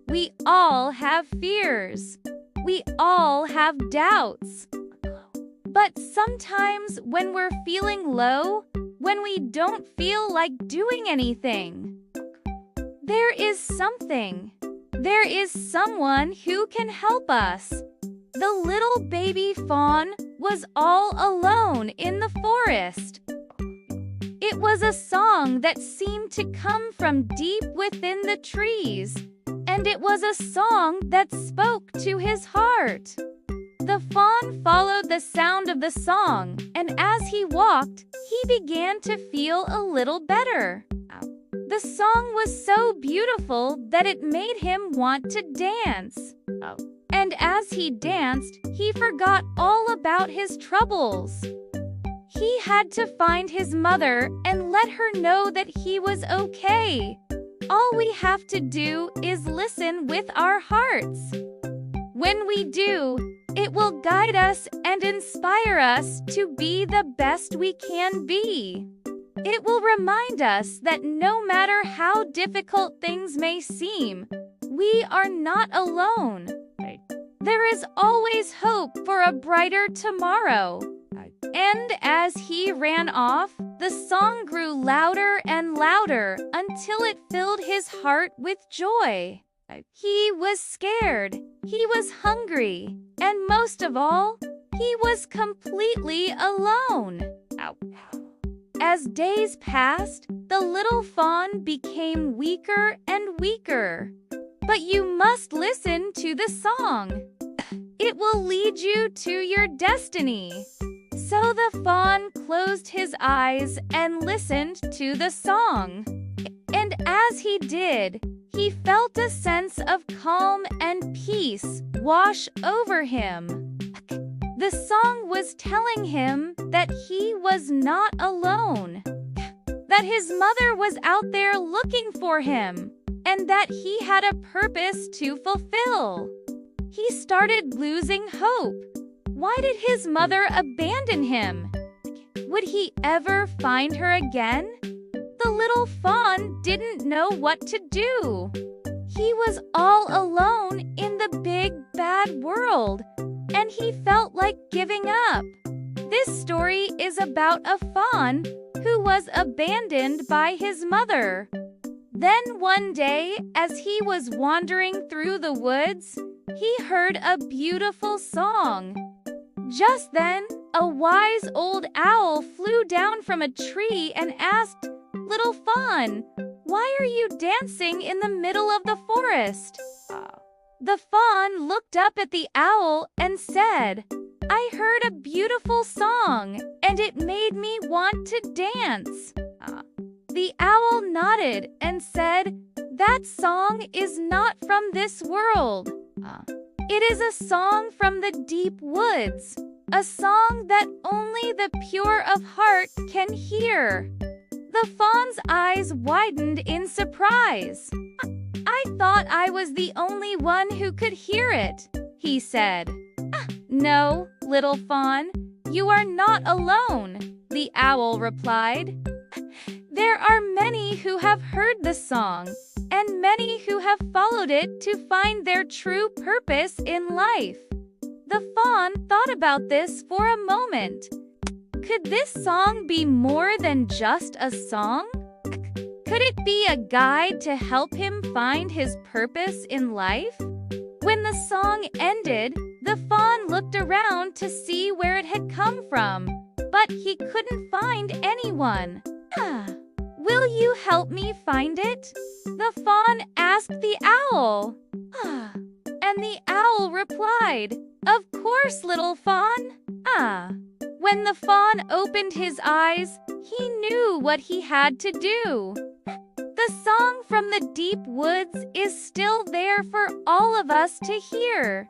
We all have fears. We all have doubts. But sometimes when we're feeling low, when we don't feel like doing anything, there is someone who can help us. The little baby fawn was all alone in the forest. It was a song that seemed to come from deep within the trees, and it was a song that spoke to his heart. The fawn followed the sound of the song, and as he walked, he began to feel a little better. The song was so beautiful that it made him want to dance. And as he danced, he forgot all about his troubles. He had to find his mother and let her know that he was okay. All we have to do is listen with our hearts. When we do, it will guide us and inspire us to be the best we can be. It will remind us that no matter how difficult things may seem, we are not alone. There is always hope for a brighter tomorrow. And as he ran off, the song grew louder and louder until it filled his heart with joy. He was scared, he was hungry, and most of all, he was completely alone. As days passed, the little fawn became weaker and weaker. But you must listen to the song. It will lead you to your destiny. So the fawn closed his eyes and listened to the song. And as he did, he felt a sense of calm and peace wash over him. The song was telling him that he was not alone, that his mother was out there looking for him, and that he had a purpose to fulfill. He started losing hope. Why did his mother abandon him? Would he ever find her again? The little fawn didn't know what to do. He was all alone in the big, bad world, and he felt like giving up. This story is about a fawn who was abandoned by his mother. Then one day, as he was wandering through the woods, he heard a beautiful song. Just then, a wise old owl flew down from a tree and asked, "Little fawn, why are you dancing in the middle of the forest?" The fawn looked up at the owl and said, "I heard a beautiful song, and it made me want to dance." The owl nodded and said, "That song is not from this world. It is a song from the deep woods, a song that only the pure of heart can hear." The fawn's eyes widened in surprise. "I thought I was the only one who could hear it," he said. "No, little fawn, you are not alone," the owl replied. "There are many who have heard the song, and many who have followed it to find their true purpose in life." The fawn thought about this for a moment. Could this song be more than just a song? Could it be a guide to help him find his purpose in life? When the song ended, the fawn looked around to see where it had come from, but he couldn't find anyone. "Will you help me find it?" the fawn asked the owl. And the owl replied, "Of course, little fawn." When the fawn opened his eyes, he knew what he had to do. The song from the deep woods is still there for all of us to hear.